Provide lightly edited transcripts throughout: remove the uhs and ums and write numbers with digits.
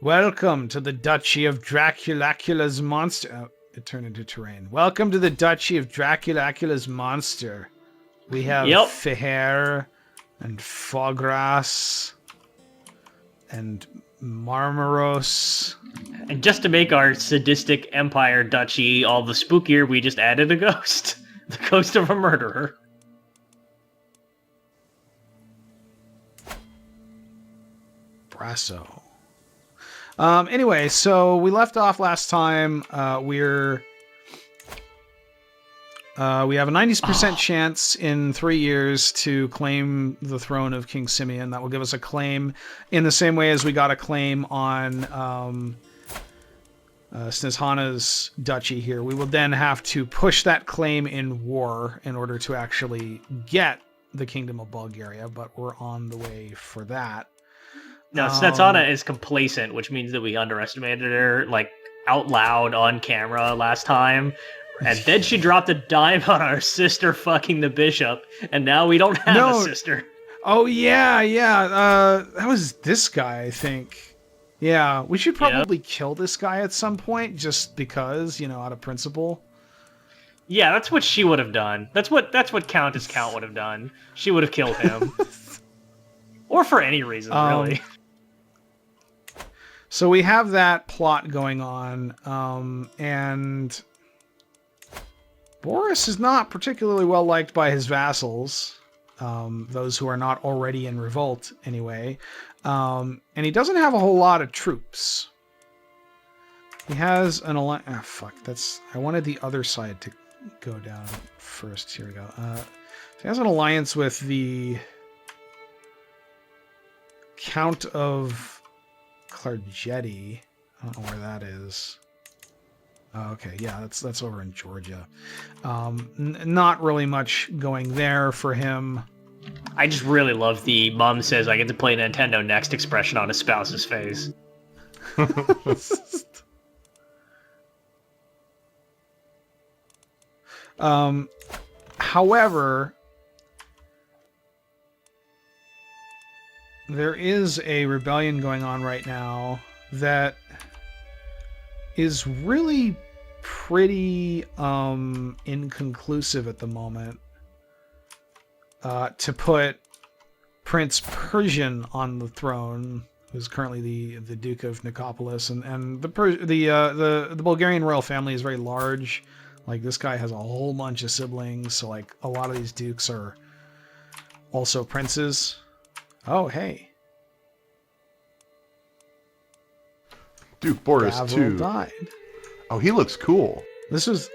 Welcome to the Duchy of Draculacula's monster. Oh, it turned into terrain. Welcome to the Duchy of Draculacula's monster. We have Feher and Fogras and Marmaros. And just to make our sadistic empire duchy all the spookier, we just added a ghost. The ghost of a murderer. Brasso. Anyway, so we left off last time. We have a 90% chance in 3 years to claim the throne of King Simeon. That will give us a claim in the same way as we got a claim on Snezhana's duchy here. We will then have to push that claim in war in order to actually get the Kingdom of Bulgaria, but we're on the way for that. No, Snezhana is complacent, which means that we underestimated her, like, out loud on camera last time. And then she dropped a dime on our sister fucking the bishop, and now we don't have a sister. Oh, yeah. That was this guy, I think. Yeah, we should probably kill this guy at some point, just because, out of principle. Yeah, that's what she would have done. That's what Countess Count would have done. She would have killed him. Or for any reason, really. So we have that plot going on, and Boris is not particularly well liked by his vassals, those who are not already in revolt anyway, and he doesn't have a whole lot of troops. He has an alliance. I wanted the other side to go down first. Here we go. So he has an alliance with the Count of Clargeti. I don't know where that is. Oh, okay, yeah, that's over in Georgia. Not really much going there for him. I just really love the mom says I get to play Nintendo Next expression on his spouse's face. However, there is a rebellion going on right now that is really pretty inconclusive at the moment. To put Prince Persian on the throne, who's currently the Duke of Nicopolis, and the Bulgarian royal family is very large. Like, this guy has a whole bunch of siblings, so like a lot of these dukes are also princes. Oh, hey. Duke Boris Gavril died. Oh, he looks cool. This was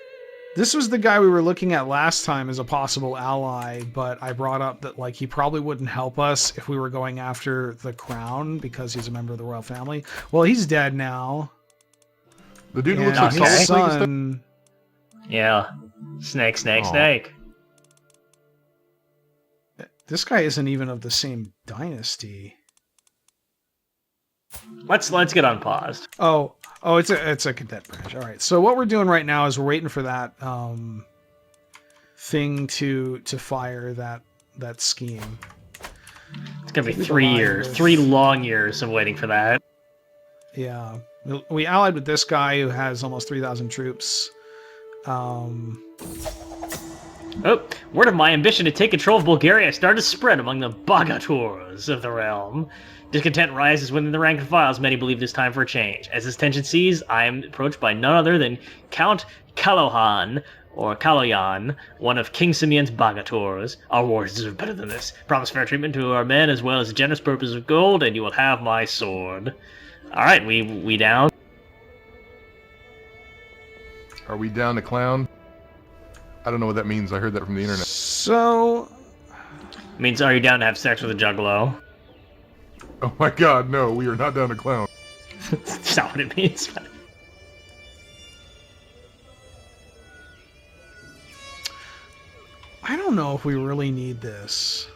the guy we were looking at last time as a possible ally, but I brought up that like he probably wouldn't help us if we were going after the crown because he's a member of the royal family. Well, he's dead now. The dude who looks like his son. Yeah. Snake. This guy isn't even of the same dynasty. Let's get unpaused. Oh, it's a cadet branch. All right. So what we're doing right now is we're waiting for that thing to fire that scheme. It's gonna be 3 years, 3 long years of waiting for that. Yeah, we allied with this guy who has almost 3,000 troops. Word of my ambition to take control of Bulgaria started to spread among the bogators of the realm. Discontent rises within the rank and file, as many believe this time for a change. As this tension sees, I am approached by none other than Count Kaloyan, or Kaloyan, one of King Simeon's bogators. Our wars deserve better than this. Promise fair treatment to our men, as well as a generous purpose of gold, and you will have my sword. Alright, we down? Are we down to clown? I don't know what that means. I heard that from the internet. So... It means, are you down to have sex with a juggalo? Oh my god, no. We are not down to clown. That's not what it means. I don't know if we really need this.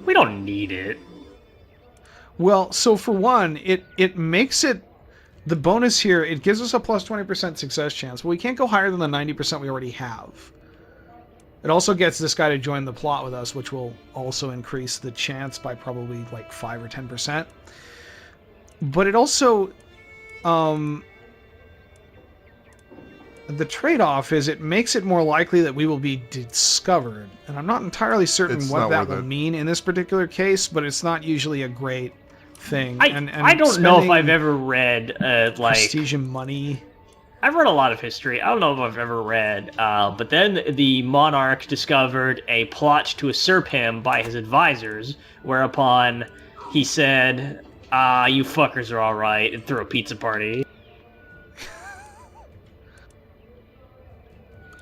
We don't need it. Well, so for one, it makes it... The bonus here, it gives us a plus 20% success chance, but we can't go higher than the 90% we already have. It also gets this guy to join the plot with us, which will also increase the chance by probably like 5 or 10%. But it also the trade-off is it makes it more likely that we will be discovered. And I'm not entirely certain It's what not that worth will it. mean in this particular case, but it's not usually a great thing. I don't know if spending I've ever read like prestige and money. I've read a lot of history. I don't know if I've ever read, but then the monarch discovered a plot to usurp him by his advisors, whereupon he said, you fuckers are alright, and threw a pizza party.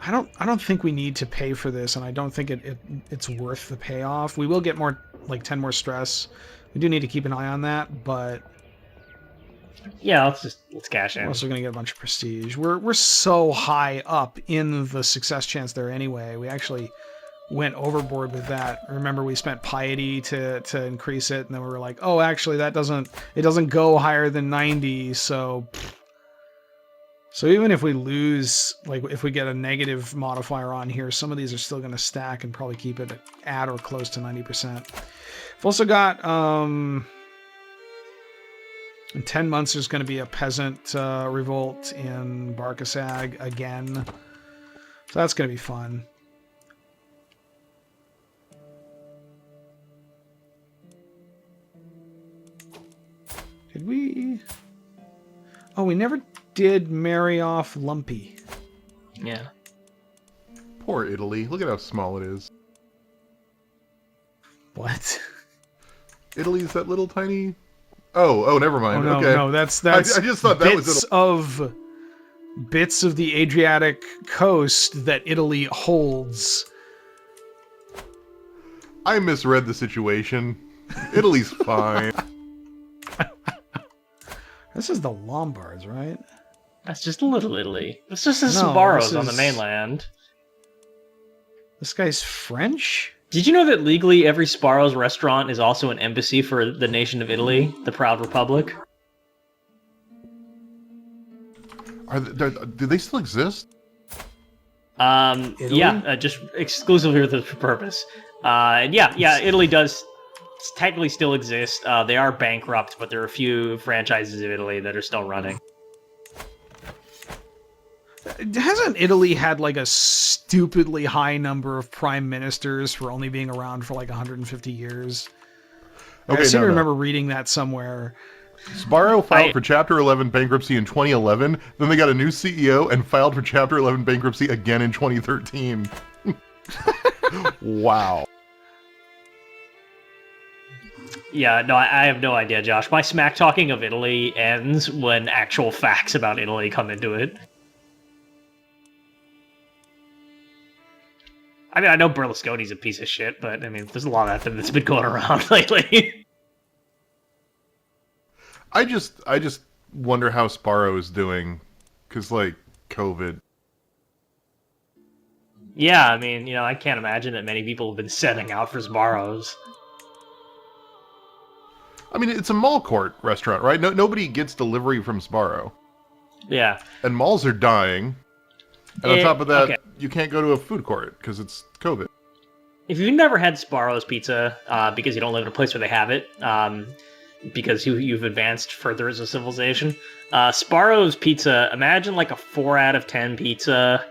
I don't think we need to pay for this, and I don't think it's worth the payoff. We will get more, like 10 more stress. We do need to keep an eye on that, but Yeah, let's cash we're in. also going to get a bunch of prestige. We're so high up in the success chance there anyway. We actually went overboard with that. Remember, we spent piety to increase it, and then we were like, oh, actually, it doesn't go higher than 90, so... So even if we lose, like if we get a negative modifier on here, some of these are still going to stack and probably keep it at or close to 90%. We've also got, in 10 months, there's going to be a peasant revolt in Barkasag again. So that's going to be fun. Did we... Oh, we never did marry off Lumpy. Yeah. Poor Italy. Look at how small it is. What? Italy's that little tiny... Oh, never mind. Oh, no, okay. no, that's I just thought that was bits of the Adriatic coast that Italy holds. I misread the situation. Italy's fine. This is the Lombards, right? That's just Little Italy. It's just the No, Sbarros this on the is- mainland. This guy's French? Did you know that legally every Sbarro's restaurant is also an embassy for the nation of Italy, the proud republic? Do they still exist? Italy? Yeah, just exclusively for this purpose. And yeah, Italy does technically still exist. They are bankrupt, but there are a few franchises of Italy that are still running. Hasn't Italy had like a stupidly high number of prime ministers for only being around for like 150 years? I seem to remember reading that somewhere. Sbarro filed for Chapter 11 bankruptcy in 2011, then they got a new CEO and filed for Chapter 11 bankruptcy again in 2013. Wow. Yeah, no, I have no idea, Josh. My smack talking of Italy ends when actual facts about Italy come into it. I mean, I know Berlusconi's a piece of shit, but I mean, there's a lot of that that's been going around lately. I just wonder how Sbarro is doing, because, like, COVID. Yeah, I mean, you know, I can't imagine that many people have been setting out for Sbarro's. I mean, it's a mall court restaurant, right? Nobody gets delivery from Sbarro. Yeah. And malls are dying. And on top of that, okay. you can't go to a food court, because it's COVID. If you've never had Sbarro's pizza, because you don't live in a place where they have it, because you've advanced further as a civilization, Sbarro's pizza, imagine like a 4 out of 10 pizza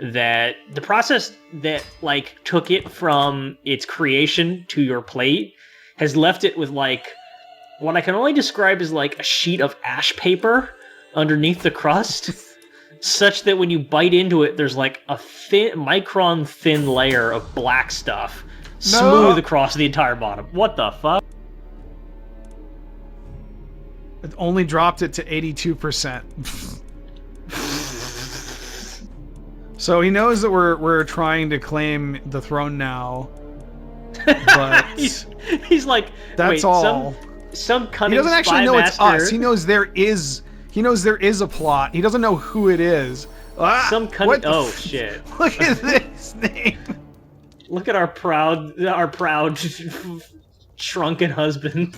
that the process that like took it from its creation to your plate has left it with like what I can only describe as like a sheet of ash paper underneath the crust, such that when you bite into it, there's like a micron thin layer of black stuff smooth across the entire bottom. What the fuck? It only dropped it to 82%. So he knows that we're trying to claim the throne now, but he's like, that's wait, all. Some cunning He doesn't actually spy know it's master, us. He knows there is a plot. He doesn't know who it is. Some cunning. What the Oh shit! Look at this name. Look at our proud shrunken husband.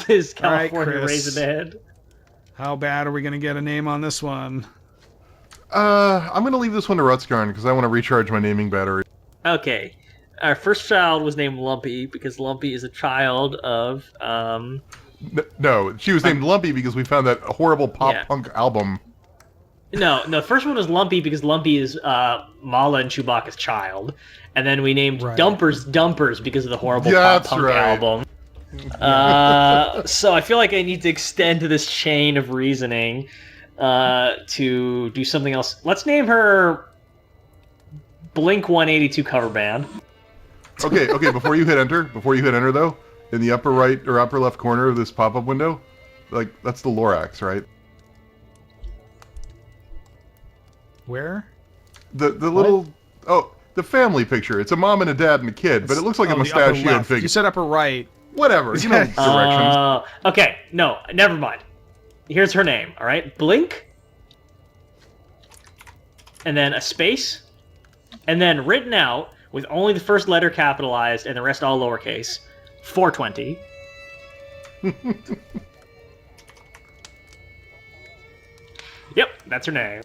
His All right, California Chris. raisin head. How bad are we gonna get a name on this one? I'm going to leave this one to Rutskarn, because I want to recharge my naming battery. Okay, our first child was named Lumpy because Lumpy is a child of No, she was named Lumpy because we found that horrible pop-punk album. No, the first one was Lumpy because Lumpy is Mala and Chewbacca's child. And then we named Dumpers because of the horrible pop-punk album. So I feel like I need to extend to this chain of reasoning to do something else. Let's name her Blink 182 cover band. Okay, before you hit enter though, in the upper right or upper left corner of this pop-up window, like, that's the Lorax, right? Where? The little... Oh, the family picture. It's a mom and a dad and a kid, but it looks like a mustachioed figure. You said upper right. Whatever, you know directions. Okay, no, never mind. Here's her name, alright? Blink. And then a space. And then written out, with only the first letter capitalized and the rest all lowercase, 420. Yep, that's her name.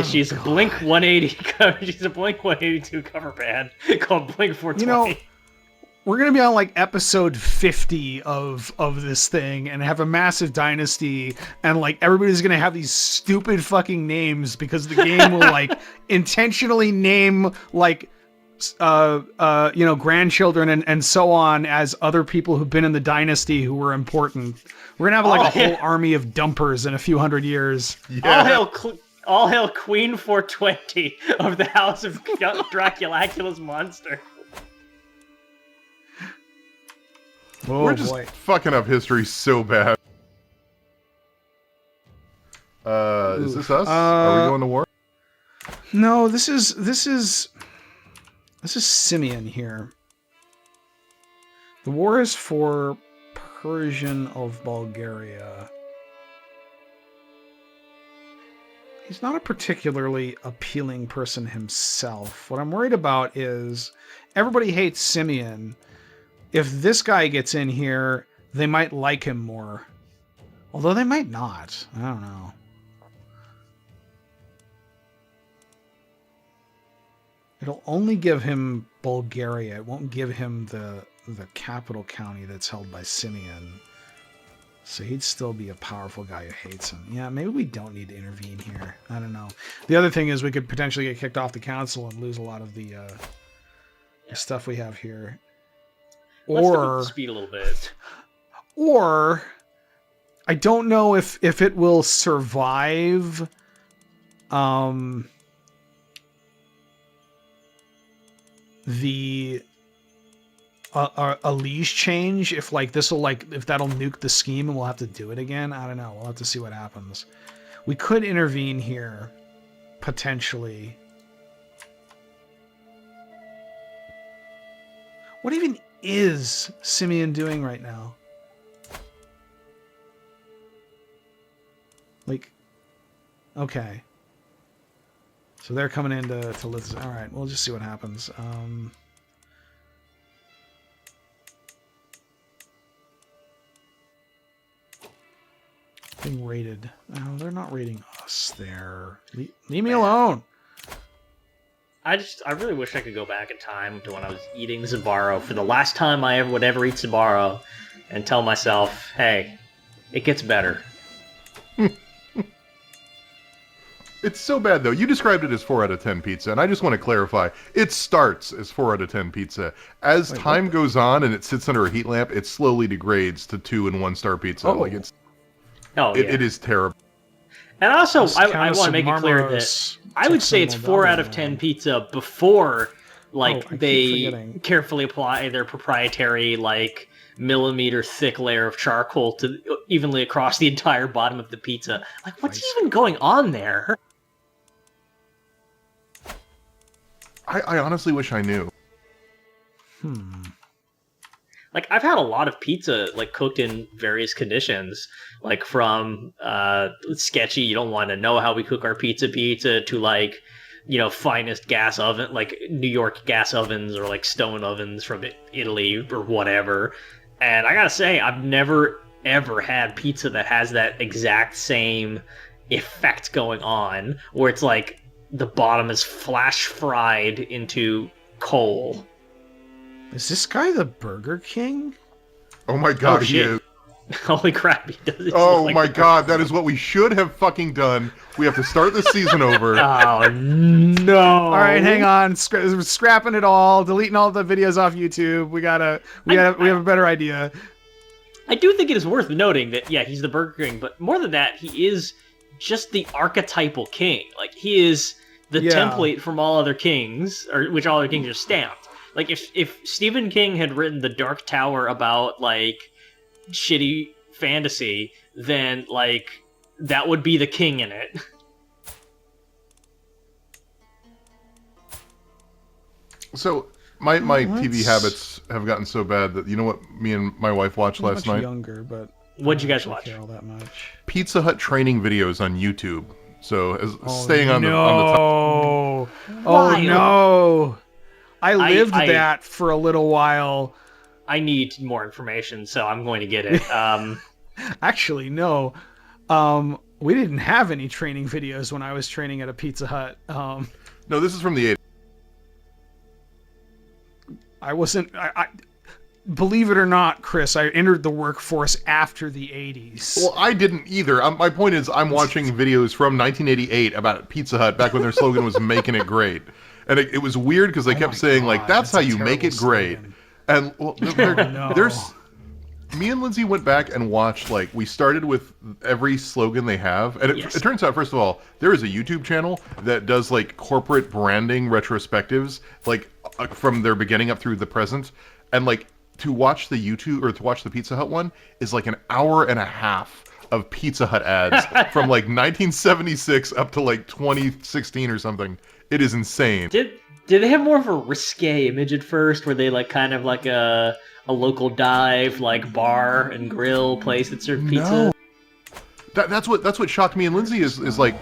She's a Blink 180. She's a Blink 182 cover band called Blink 420. You know, we're gonna be on like episode 50 of this thing and have a massive dynasty, and like everybody's gonna have these stupid fucking names because the game will like intentionally name like grandchildren and so on as other people who've been in the dynasty who were important. We're gonna have like a whole army of dumpers in a few hundred years. Yeah. All hail Queen 420 of the House of Draculacula's monster. Oh, we're just fucking up history so bad. Is this us? Are we going to war? No, this is Simeon here. The war is for Persian of Bulgaria. He's not a particularly appealing person himself. What I'm worried about is everybody hates Simeon. If this guy gets in here, they might like him more. Although they might not. I don't know. It'll only give him Bulgaria. It won't give him the capital county that's held by Simeon. So he'd still be a powerful guy who hates him. Yeah, maybe we don't need to intervene here. I don't know. The other thing is we could potentially get kicked off the council and lose a lot of the stuff we have here. Let's speed a little bit. Or I don't know if it will survive the a liege change, if like this will like if that'll nuke the scheme and we'll have to do it again. I don't know. We'll have to see what happens. We could intervene here potentially. What even is Simeon doing right now? Like, okay. So they're coming in to Liz. All right, we'll just see what happens. Being raided. No, they're not raiding us there. Leave me alone. I really wish I could go back in time to when I was eating Zabaro for the last time I would ever eat Zabaro and tell myself, hey, it gets better. It's so bad, though. You described it as 4 out of 10 pizza, and I just want to clarify. It starts as 4 out of 10 pizza. As time goes on and it sits under a heat lamp, it slowly degrades to 2 and 1-star pizza. Oh. Like yeah. It is terrible. And also, I want to make it clear that I would say it's 4 out of 10 pizza before, they carefully apply their proprietary, millimeter thick layer of charcoal to evenly across the entire bottom of the pizza. Like, what's even going on there? I honestly wish I knew. Like, I've had a lot of pizza, cooked in various conditions. Like, from, sketchy, you don't want to know how we cook our pizza, to, finest gas oven, like New York gas ovens or, stone ovens from Italy or whatever. And I gotta say, I've never, ever had pizza that has that exact same effect going on, where it's the bottom is flash fried into coal. Is this guy the Burger King? Oh my god, he is. Holy crap, he does it. Oh my god, that is what we should have fucking done. We have to start the season over. Oh no! All right, hang on. Scrapping it all, deleting all the videos off YouTube. We have a better idea. I do think it is worth noting that, yeah, he's the Burger King, but more than that, he is just the archetypal king. Like, he is the template from all other kings, or which all other kings are stamped. Like, if Stephen King had written The Dark Tower about, like, shitty fantasy, then, like, that would be the king in it. So, my TV habits have gotten so bad that, you know what me and my wife watched last night? Younger, but what'd you guys watch? Care all that much. Pizza Hut training videos on YouTube. So, staying on the top. Why? No! I lived that for a little while. I need more information, so I'm going to get it. Actually, no. We didn't have any training videos when I was training at a Pizza Hut. No, this is from the 80s. I wasn't... I believe it or not, Chris, I entered the workforce after the 80s. Well, I didn't either. My point is, I'm watching videos from 1988 about Pizza Hut, back when their slogan was making it great. And it was weird because they kept saying, like, that's how you make it great. Slogan. And, well, there's... Me and Lindsay went back and watched, like, we started with every slogan they have. And it turns out, first of all, there is a YouTube channel that does, like, corporate branding retrospectives, like, from their beginning up through the present. And, like, to watch the Pizza Hut one is, like, an hour and a half of Pizza Hut ads from, like, 1976 up to, like, 2016 or something. It is insane. Did they have more of a risque image at first, where they, like, kind of like a local dive, like, bar and grill place that served pizza? No. That's what shocked me and Lindsay is like,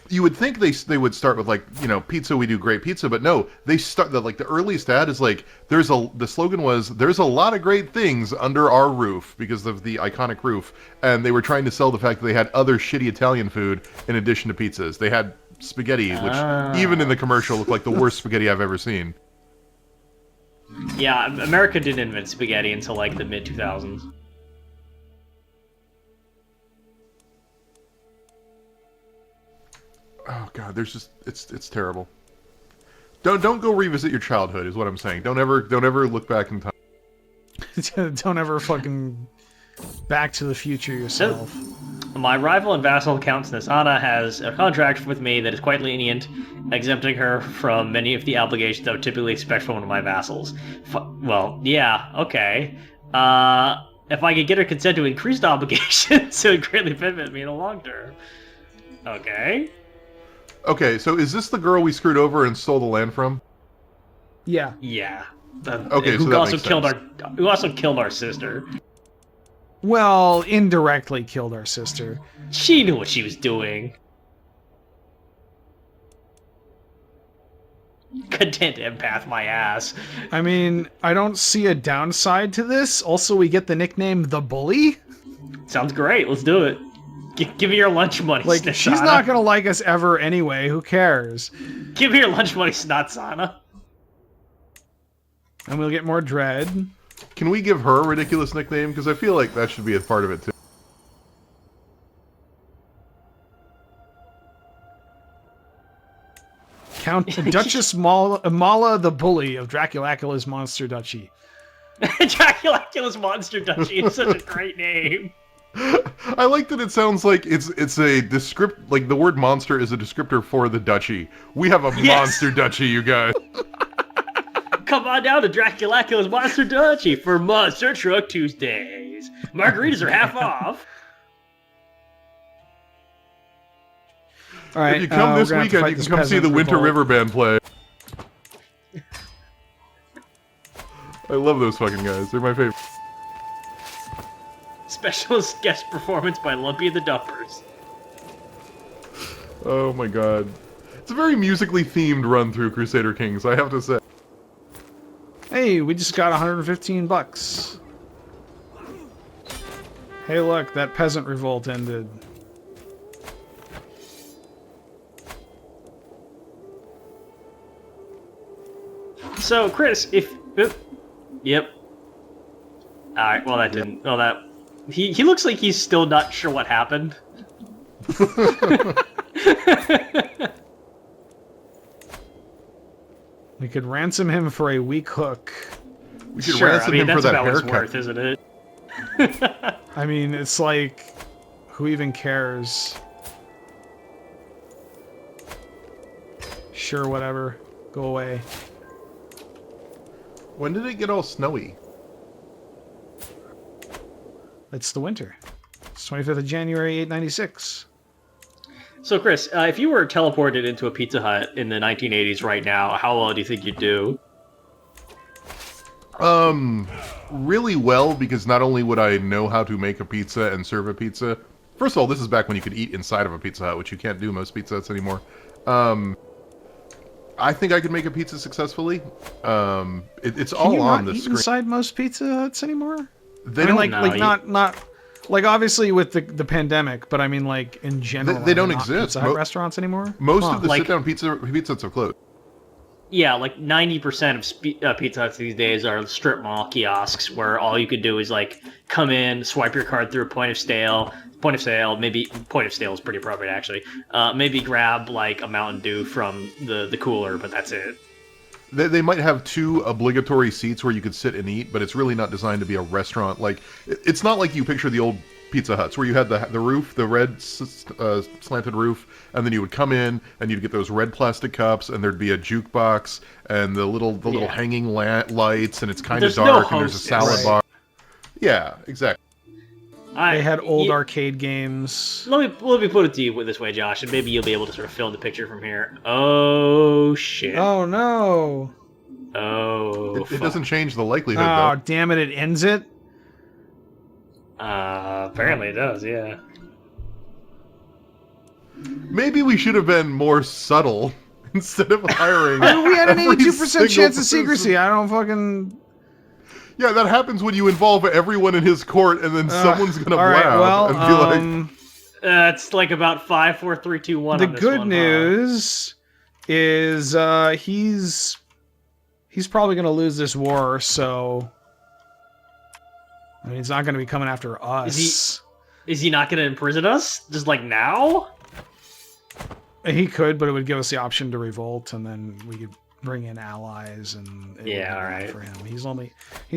you would think they would start with, like, you know, pizza, we do great pizza, but no, they start the earliest ad is like, the slogan was, there's a lot of great things under our roof, because of the iconic roof, and they were trying to sell the fact that they had other shitty Italian food in addition to pizzas. They had spaghetti, which even in the commercial looked like the worst spaghetti I've ever seen. Yeah, America didn't invent spaghetti until, like, the mid-2000s. Oh god, there's just it's terrible. Don't go revisit your childhood is what I'm saying. Don't ever look back in time. Don't ever fucking Back to the Future yourself. So, my rival and vassal Countess Anna has a contract with me that is quite lenient, exempting her from many of the obligations I would typically expect from one of my vassals. Well, yeah, okay. If I could get her consent to increased obligations, it would greatly benefit me in the long term. Okay. Okay, so is this the girl we screwed over and stole the land from? Yeah. Yeah. Okay, so that makes sense. Who also killed our sister. Well, indirectly killed our sister. She knew what she was doing. Content empath my ass. I mean, I don't see a downside to this. Also, we get the nickname The Bully. Sounds great. Let's do it. Give me your lunch money, like, Snitsana. She's not gonna like us ever anyway. Who cares? Give me your lunch money, Snitsana. And we'll get more dread. Can we give her a ridiculous nickname? Because I feel like that should be a part of it, too. Duchess Mala the Bully of Draculacula's Monster Duchy. Draculacula's Monster Duchy is such a great name. I like that it sounds like it's a descript, like the word monster is a descriptor for the duchy. We have a monster duchy, you guys. Come on down to Draculacula's Monster Duchy for Monster Truck Tuesdays. Margaritas are half off. All right, if you come this weekend, you can come see the Winter River Band play. I love those fucking guys. They're my favorite. Specialist guest performance by Lumpy and the Duffers. Oh my god. It's a very musically themed run through Crusader Kings, I have to say. Hey, we just got 115 bucks. Hey look, that peasant revolt ended. So, Chris, if... Yep. Alright, well that didn't... Well, that... He looks like he's still not sure what happened. We could ransom him for a weak hook. We should Sure, ransom I mean, him for that's that about what it's haircut. worth, isn't it? I mean, it's like, who even cares? Sure, whatever. Go away. When did it get all snowy? It's the winter. It's 25th of January, 896. So, Chris, if you were teleported into a Pizza Hut in the 1980s right now, how well do you think you'd do? Really well, because not only would I know how to make a pizza and serve a pizza. First of all, this is back when you could eat inside of a Pizza Hut, which you can't do most Pizza Huts anymore. I think I could make a pizza successfully. It's Can all you on not the eat screen. inside most Pizza Huts anymore? They I mean, don't. like not like obviously with the pandemic, but I mean like in general. They don't are not exist. Pizza Hut restaurants anymore. Most Huh. of the Like- sit-down pizza Huts have closed. Yeah, like 90% of Pizza Huts these days are strip mall kiosks where all you could do is like come in, swipe your card through a point of sale, maybe point of sale is pretty appropriate actually. Maybe grab like a Mountain Dew from the cooler, but that's it. They might have 2 obligatory seats where you could sit and eat, but it's really not designed to be a restaurant. Like it's not like you picture the old Pizza Huts where you had the roof, the red slanted roof, and then you would come in and you'd get those red plastic cups, and there'd be a jukebox and the little hanging lights, and it's kind of There's no dark, and there's a hostess. salad Right. bar. Yeah, exactly. They had old Yeah, arcade games. let me put it to you this way, Josh, and maybe you'll be able to sort of fill in the picture from here. Oh shit! Oh no! Oh, It fuck. doesn't change the likelihood, Oh though. damn it! It ends it. Apparently it does. Yeah. Maybe we should have been more subtle instead of hiring. I mean, we had an every 82% single chance of person. secrecy. I don't fucking. Yeah, that happens when you involve everyone in his court, and then someone's gonna all right, blab and be like, It's like about 5, 4, 3, 2, 1. the on this good one, huh? news is he's probably going to lose this war, so I mean, he's not going to be coming after us. Is he not going to imprison us? Just like now? He could, but it would give us the option to revolt, and then we could bring in allies, and it would be Yeah, bad alright. for him. He's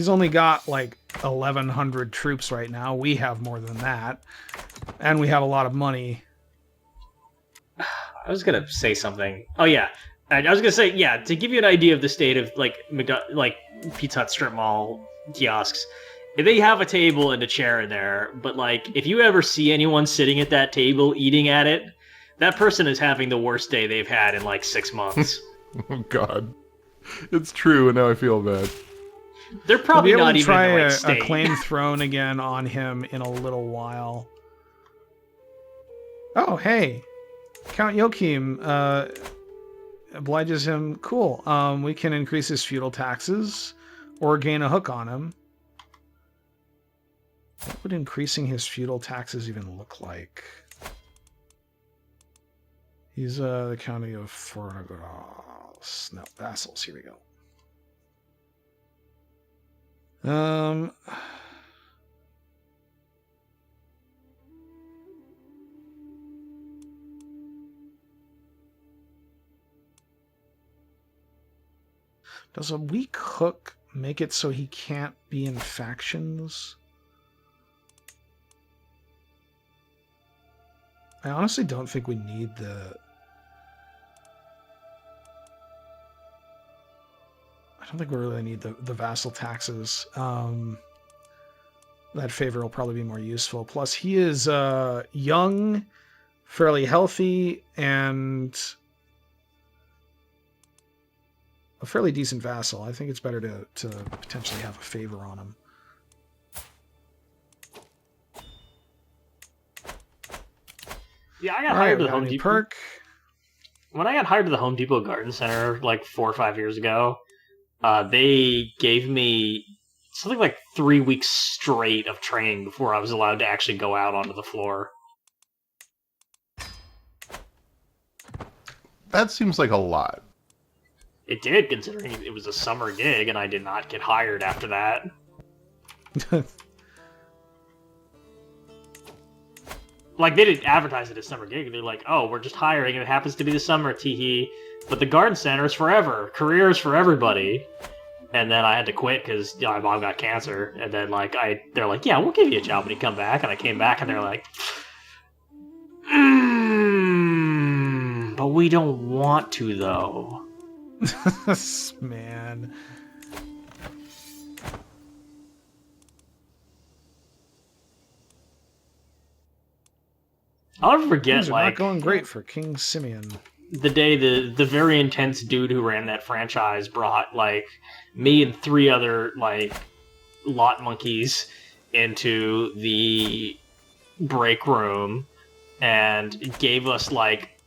only got like 1,100 troops right now. We have more than that, and we have a lot of money. I was gonna say something. Oh yeah, I was gonna say yeah. To give you an idea of the state of like Pizza Hut strip mall kiosks, they have a table and a chair in there. But like, if you ever see anyone sitting at that table eating at it, that person is having the worst day they've had in like 6 months. "Oh God, it's true," and now I feel bad. They're probably We'll be able not to even try in the right a state. claim thrown again on him in a little while. Oh, hey. Count Joachim obliges him. Cool. We can increase his feudal taxes or gain a hook on him. What would increasing his feudal taxes even look like? He's the county of Fornagros. No, vassals. Here we go. Does a weak hook make it so he can't be in factions? I honestly don't think we need the... I don't think we really need the vassal taxes. That favor will probably be more useful. Plus, he is young, fairly healthy, and a fairly decent vassal. I think it's better to potentially have a favor on him. Yeah, I got All hired right, to the we got a Home new Depot. perk. When I got hired to the Home Depot Garden Center like 4 or 5 years ago, they gave me something like 3 weeks straight of training before I was allowed to actually go out onto the floor. That seems like a lot. It did, considering it was a summer gig, and I did not get hired after that. like, they didn't advertise it as summer gig. They're like, oh, we're just hiring, and it happens to be the summer, teehee. But the garden center is forever. Careers for everybody. And then I had to quit because my mom got cancer. And then, like, they're like, yeah, we'll give you a job when you come back. And I came back, and they're like, but we don't want to, though. Man. I'll never forget, Things are like, not going great for King Simeon. the day the very intense dude who ran that franchise brought, like, me and 3 other, like, lot monkeys into the break room and gave us, like,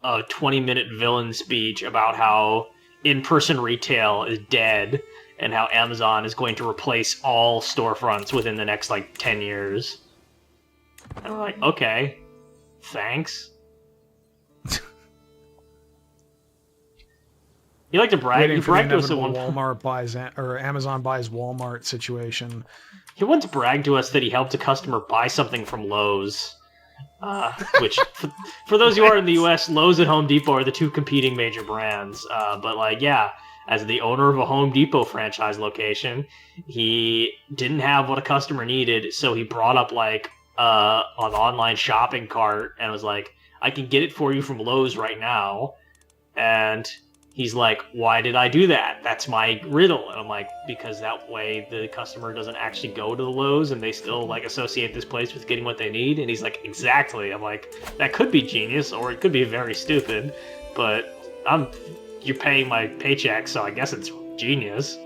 a 20-minute villain speech about how in-person retail is dead and how Amazon is going to replace all storefronts within the next, like, 10 years. And we're like, okay, thanks. You like to brag. Waiting You for the bragged to us at inevitable one point. Walmart buys or Amazon buys Walmart situation. He once bragged to us that he helped a customer buy something from Lowe's. Which, for those who are in the U.S., Lowe's and Home Depot are the 2 competing major brands. But, like, yeah, as the owner of a Home Depot franchise location, he didn't have what a customer needed, so he brought up, like, an online shopping cart and was like, I can get it for you from Lowe's right now. And he's like, why did I do that? That's my riddle. And I'm like, because that way the customer doesn't actually go to the Lowe's and they still, like, associate this place with getting what they need. And he's like, exactly. I'm like, that could be genius or it could be very stupid, but you're paying my paycheck, so I guess it's genius.